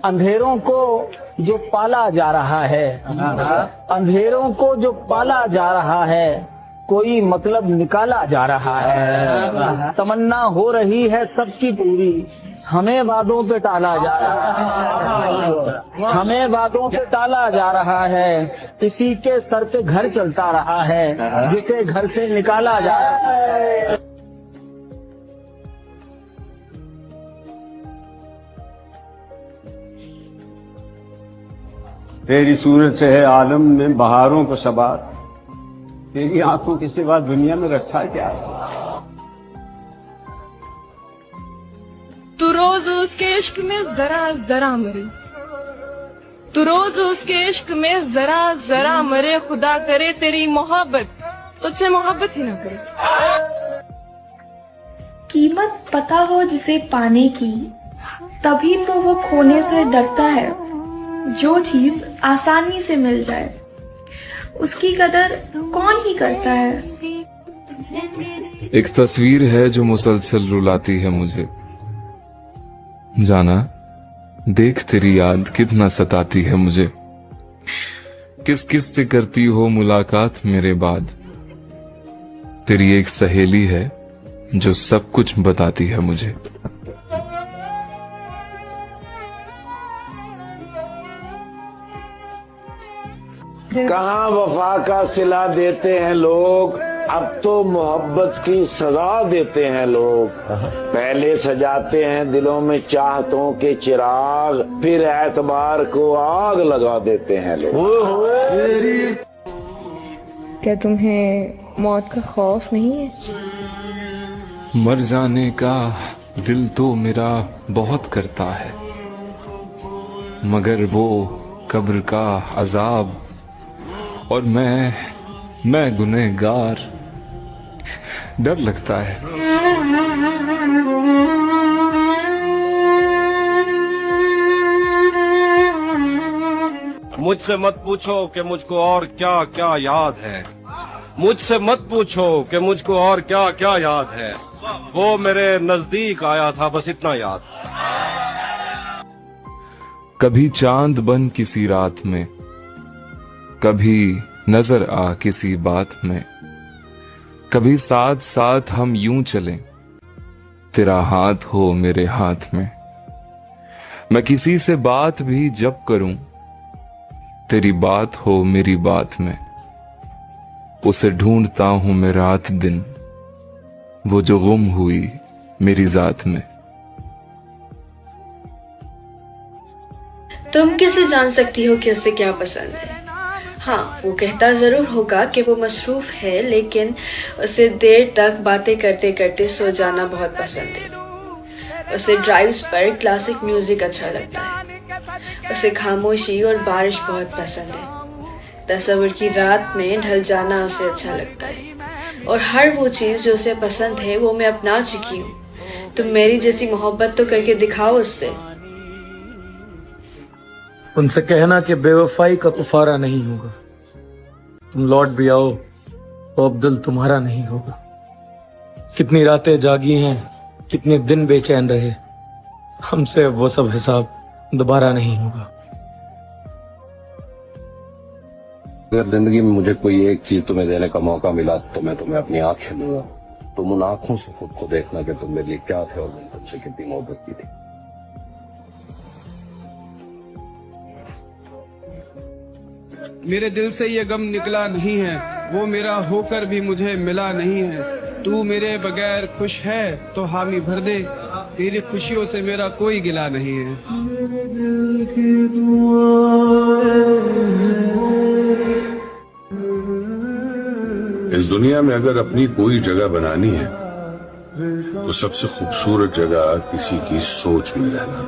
अंधेरों को जो पाला जा रहा है, अंधेरों को जो पाला जा रहा है, कोई मतलब निकाला जा रहा है। तमन्ना हो रही है सबकी पूरी, हमें वादों पे टाला जा रहा है, हमें वादों पे टाला जा रहा है। किसी के सर पे घर चलता रहा है, जिसे घर से निकाला जा रहा है। तेरी सूरत से है आलम में बहारों को सबात, तेरी आंखों के सिवा दुनिया में रखा क्या? तू रोज उसके इश्क में जरा जरा मरे, तू रोज उसके इश्क में जरा जरा मरे। खुदा करे तेरी मोहब्बत तुझसे मोहब्बत ही ना करे। कीमत पता हो जिसे पाने की, तभी तो वो खोने से डरता है। जो चीज आसानी से मिल जाए, उसकी कदर कौन ही करता है। एक तस्वीर है जो मुसलसल रुलाती है मुझे, जाना देख तेरी याद कितना सताती है मुझे। किस किस से करती हो मुलाकात मेरे बाद, तेरी एक सहेली है जो सब कुछ बताती है मुझे। कहाँ वफा का सिला देते हैं लोग, अब तो मोहब्बत की सजा देते हैं लोग। पहले सजाते हैं दिलों में चाहतों के चिराग, फिर एतबार को आग लगा देते हैं लोग। क्या तुम्हें मौत का खौफ नहीं है? मर जाने का दिल तो मेरा बहुत करता है, मगर वो कब्र का अजाब और मैं गुनहगार, डर लगता है। मुझसे मत पूछो कि मुझको और क्या क्या याद है, मुझसे मत पूछो कि मुझको और क्या क्या याद है। वो मेरे नजदीक आया था, बस इतना याद। कभी चांद बन किसी रात में, कभी नजर आ किसी बात में, कभी साथ साथ हम यूं चलें, तेरा हाथ हो मेरे हाथ में। मैं किसी से बात भी जब करूं, तेरी बात हो मेरी बात में। उसे ढूंढता हूं मैं रात दिन, वो जो गुम हुई मेरी जात में। तुम कैसे जान सकती हो कि उसे क्या पसंद है? हाँ, वो कहता जरूर होगा कि वो मसरूफ है, लेकिन उसे देर तक बातें करते करते सो जाना बहुत पसंद है। उसे ड्राइव्स पर क्लासिक म्यूजिक अच्छा लगता है। उसे खामोशी और बारिश बहुत पसंद है। तस्वीर की रात में ढल जाना उसे अच्छा लगता है। और हर वो चीज जो उसे पसंद है वो मैं अपना चुकी हूँ। तुम मेरी जैसी मोहब्बत तो करके दिखाओ उससे। उनसे कहना कि बेवफाई का कुफारा नहीं होगा, तुम लौट भी आओ तो अब दिल तुम्हारा नहीं होगा। कितनी रातें जागी हैं, कितने दिन बेचैन रहे, हमसे अब वो सब हिसाब दोबारा नहीं होगा। अगर जिंदगी में मुझे कोई एक चीज तुम्हें देने का मौका मिला तो मैं तुम्हें अपनी आंखें दूंगा। तुम उन आंखों से खुद को देखना कि तुम मेरे लिए क्या थे और मैंने तुमसे कितनी मोहब्बत की थी। मेरे दिल से ये गम निकला नहीं है, वो मेरा होकर भी मुझे मिला नहीं है। तू मेरे बगैर खुश है तो हामी भर दे, तेरी खुशियों से मेरा कोई गिला नहीं है। मेरे दिल की इस दुनिया में अगर अपनी कोई जगह बनानी है तो सबसे खूबसूरत जगह किसी की सोच में रहना,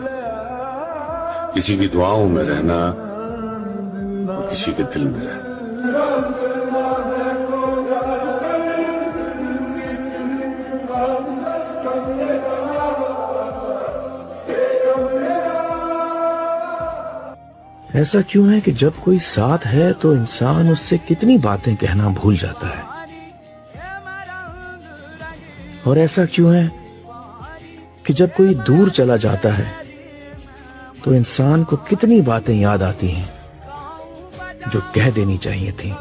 किसी की दुआओं में रहना, किसी के दिल में रहना। ऐसा क्यों है कि जब कोई साथ है तो इंसान उससे कितनी बातें कहना भूल जाता है, और ऐसा क्यों है कि जब कोई दूर चला जाता है तो इंसान को कितनी बातें याद आती हैं जो कह देनी चाहिए थी।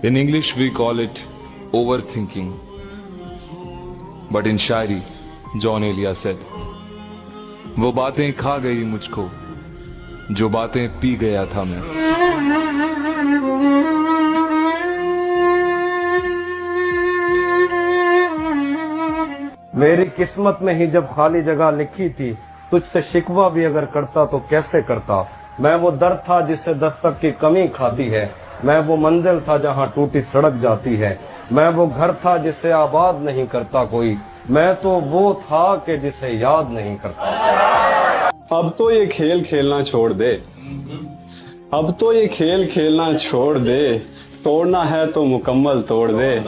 In English we call it overthinking, but in शायरी जॉन एलिया said, वो बातें खा गई मुझको जो बातें पी गया था मैं। मेरी किस्मत में ही जब खाली जगह लिखी थी, तुझसे शिकवा भी अगर करता तो कैसे करता। मैं वो दर था जिससे दस्तक की कमी खाती है, मैं वो मंजिल था जहाँ टूटी सड़क जाती है, मैं वो घर था जिसे आबाद नहीं करता कोई, मैं तो वो था कि जिसे याद नहीं करता। अब तो ये खेल खेलना छोड़ दे, अब तो ये खेल खेलना छोड़ दे, तोड़ना है तो मुकम्मल तोड़ दे,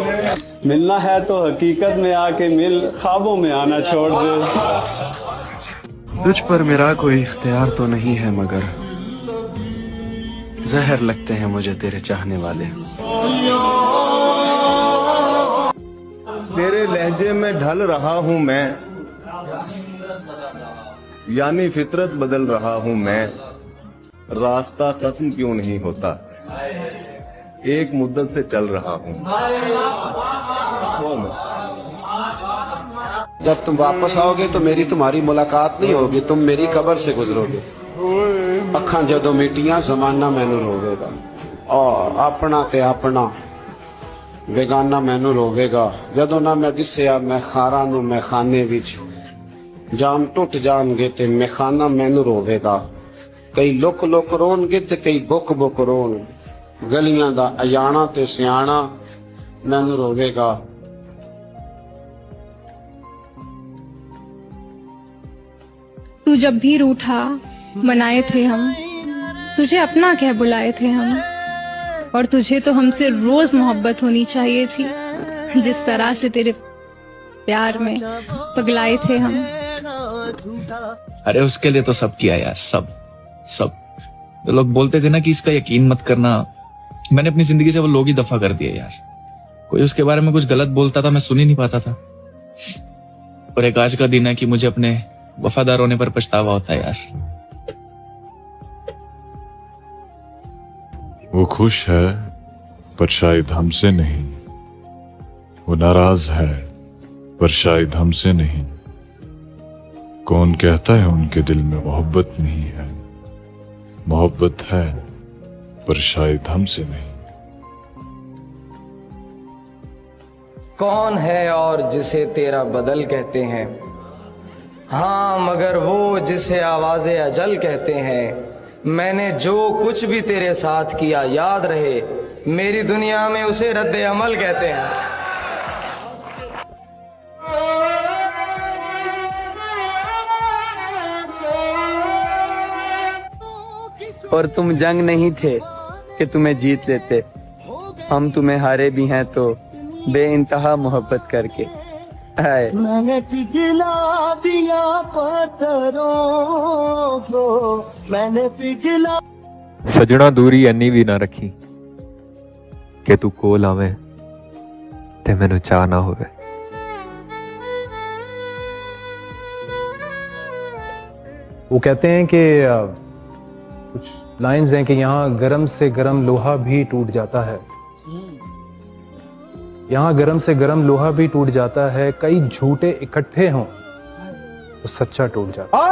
मिलना है तो हकीकत में आके मिल, ख्वाबों में आना छोड़ दे। तुझ पर मेरा कोई इख्तियार तो नहीं है, मगर जहर लगते हैं मुझे तेरे चाहने वाले। तेरे लहजे में ढल रहा हूँ मैं, यानी फितरत बदल रहा हूँ मैं, रास्ता खत्म क्यों नहीं होता, एक मुद्दत से चल रहा हूँ। जब तुम वापस आओगे तो मेरी तुम्हारी मुलाकात नहीं होगी, तुम मेरी कब्र से गुजरोगे। अखां जदों मिटियां जमाना मैनू रोवेगा, और अपना ते अपना बेगाना मैनू रोवेगा। जदों ना मैं दिसिया मैं खारा नू मैं खाने विच, जाम टुट जाणगे ते मैं खाना मैनू रोवेगा। कई लुक लुक रोणगे ते कई बुक बुक रोण, गलियां दा अयाना ते सियाणा मैनू रोवेगा। तू जब भी रूठा मनाए थे हम, तुझे अपना कह बुलाए थे हम, और तुझे तो हमसे रोज मोहब्बत होनी चाहिए थी, जिस तरह से तेरे प्यार में पगलाए थे हम। अरे उसके लिए तो सब किया यार, सब सब। तो लोग बोलते थे ना कि इसका यकीन मत करना, मैंने अपनी जिंदगी से वो लोग ही दफा कर दिए यार। कोई उसके बारे में कुछ गलत बोलता था, मैं सुन ही नहीं पाता था। और एक आज का दिन है कि मुझे अपने वफादार होने पर पछतावा होता है यार। वो खुश है पर शायद हमसे नहीं, वो नाराज है पर शायद हमसे नहीं। कौन कहता है उनके दिल में मोहब्बत नहीं है, मोहब्बत है पर शायद हमसे नहीं। कौन है और जिसे तेरा बदल कहते हैं, हाँ मगर वो जिसे आवाज़े अजल कहते हैं। मैंने जो कुछ भी तेरे साथ किया याद रहे, मेरी दुनिया में उसे रद्द अमल कहते हैं। और तुम जंग नहीं थे कि तुम्हें जीत लेते, हम तुम्हें हारे भी हैं तो बेइंतहा मोहब्बत करके। मैंने पिघला दिया पत्थरों को, मैंने पिघला। सजना दूरी अन्नी भी ना रखी कि तू कोल आवे ते मैनू चाह ना होवे। वो कहते हैं कि कुछ लाइंस हैं कि यहाँ गरम से गरम लोहा भी टूट जाता है, यहाँ गरम से गरम लोहा भी टूट जाता है, कई झूठे इकट्ठे हों तो सच्चा टूट जाता है।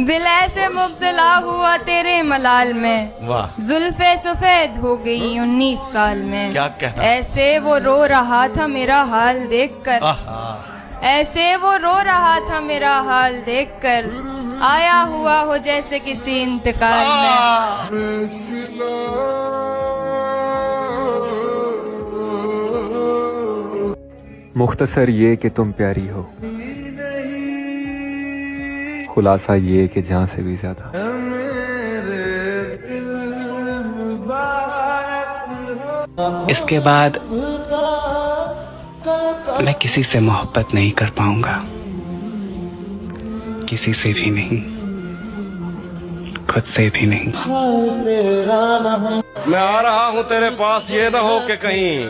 दिल ऐसे मुब्तला हुआ तेरे मलाल में, जुल्फे सफेद हो गई 19 साल में। क्या कहना? ऐसे वो रो रहा था मेरा हाल देखकर, ऐसे वो रो रहा था मेरा हाल देखकर, आया हुआ हो जैसे किसी इंतकाल में। मुख्तसर ये कि तुम प्यारी हो, खुलासा ये कि जान से भी ज्यादा। इसके बाद मैं किसी से मोहब्बत नहीं कर पाऊंगा, किसी से भी नहीं, खुद से भी नहीं। मैं आ रहा हूँ तेरे पास, ये ना हो कि कहीं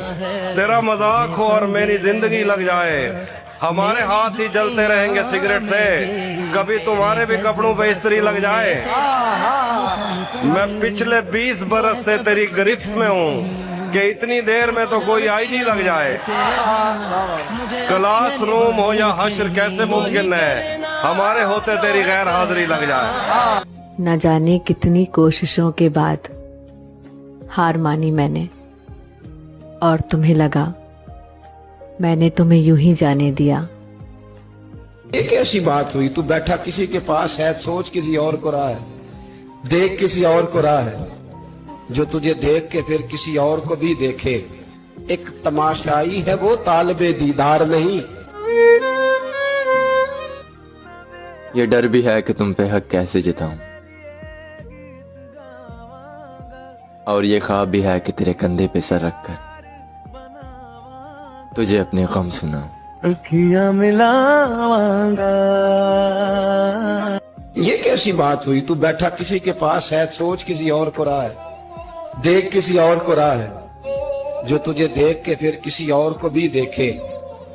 तेरा मजाक हो और मेरी जिंदगी लग जाए। हमारे हाथ ही जलते रहेंगे सिगरेट से, कभी तुम्हारे भी कपड़ों पे इस्त्री लग जाए। मैं पिछले 20 बरस से तेरी गिरफ्त में हूँ कि इतनी देर में तो कोई आईजी लग जाए। क्लासरूम हो या हश्र कैसे मुमकिन है, हमारे होते तेरी गैर हाजिरी लग जाए। न जाने कितनी कोशिशों के बाद हार मानी मैंने, और तुम्हें लगा मैंने तुम्हें यूं ही जाने दिया। एक ऐसी बात हुई, तू बैठा किसी के पास है, सोच किसी और को रहा है, देख किसी और को रहा है, जो तुझे देख के फिर किसी और को भी देखे। एक तमाशाई है वो, तालिबे दीदार नहीं। ये डर भी है कि तुम पे हक कैसे जिताऊं, और ये ख्वाब भी है कि तेरे कंधे पे सर रखकर तुझे अपने गम सुनाऊं। अखियां मिलावांगा। ये कैसी बात हुई, तू बैठा किसी के पास है, सोच किसी और को रहा है, देख किसी और को रहा है, जो तुझे देख के फिर किसी और को भी देखे।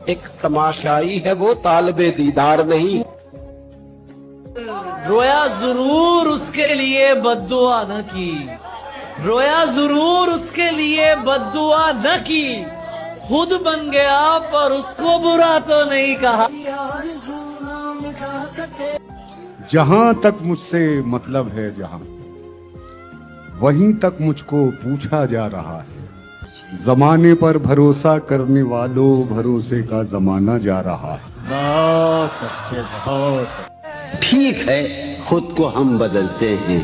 एक तमाशाई है वो, तालिबे दीदार नहीं। रोया जरूर उसके लिए बद्दुआ न की, रोया जरूर उसके लिए बद्दुआ न की, खुद बन गया पर उसको बुरा तो नहीं कहा। जहां तक मुझसे मतलब है, जहां वहीं तक मुझको पूछा जा रहा है। जमाने पर भरोसा करने वालों, भरोसे का जमाना जा रहा है। बहुत अच्छे, बहुत ठीक है। खुद को हम बदलते हैं,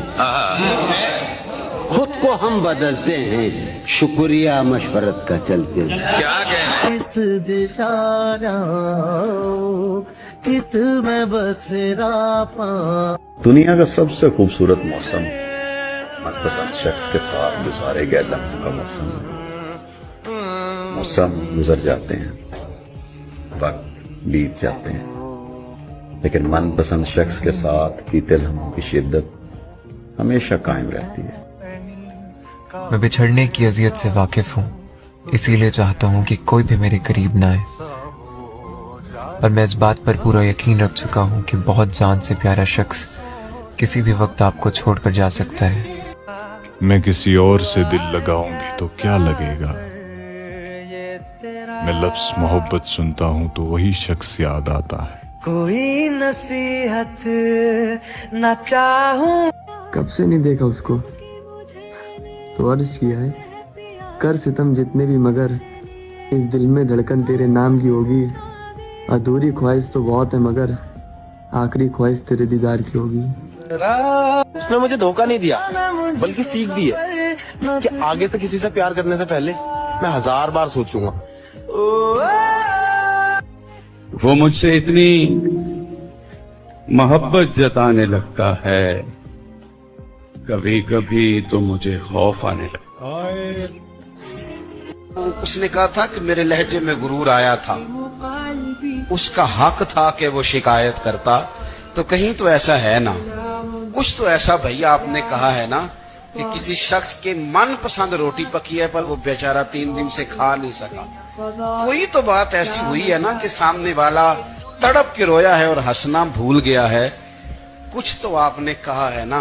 खुद को हम बदलते हैं, शुक्रिया मशवरत का चलते हैं। क्या कहना? इस दिशा जाऊं कि तुम्हें बसेरा पाऊं। दुनिया का सबसे खूबसूरत मौसम मनपसंद शख्स के साथ गुजारे गए लम्हों का मौसम है। मौसम गुजर जाते हैं, वक्त बीत जाते हैं, लेकिन मनपसंद शख्स के साथ बीते लम्हों की शिद्दत हमेशा कायम रहती है। मैं बिछड़ने की अजियत से वाकिफ हूँ, इसीलिए चाहता हूँ कि कोई भी मेरे करीब ना आए। और मैं इस बात पर पूरा यकीन रख चुका हूँ कि बहुत जान से प्यारा शख्स किसी भी वक्त आपको छोड़कर जा सकता है। मैं किसी और से दिल लगाऊंगी तो क्या लगेगा, मैं लफ्ज़ मोहब्बत सुनता हूँ तो वही शख्स याद आता है। कोई नसीहत न चाहूं। कब से नहीं देखा उसको, तो अर्ज किया है कर सितम जितने भी, मगर इस दिल में धड़कन तेरे नाम की होगी। अधूरी ख्वाहिश तो बहुत है, मगर आखिरी ख्वाहिश तेरे दीदार की होगी। उसने मुझे धोखा नहीं दिया, बल्कि सीख दी है कि आगे से किसी से प्यार करने से पहले मैं 1000 बार सोचूंगा। वो मुझसे इतनी मोहब्बत जताने लगता है, कभी कभी तो मुझे खौफ आने लगता है। उसने कहा था कि मेरे लहजे में गुरूर आया था, उसका हक था कि वो शिकायत करता, तो कहीं तो ऐसा है ना, कुछ तो ऐसा भैया आपने कहा है ना कि किसी शख्स के मनपसंद रोटी पकी है पर वो बेचारा 3 दिन से खा नहीं सका। कोई तो बात ऐसी हुई है ना कि सामने वाला तड़प के रोया है और हंसना भूल गया है। कुछ तो आपने कहा है ना।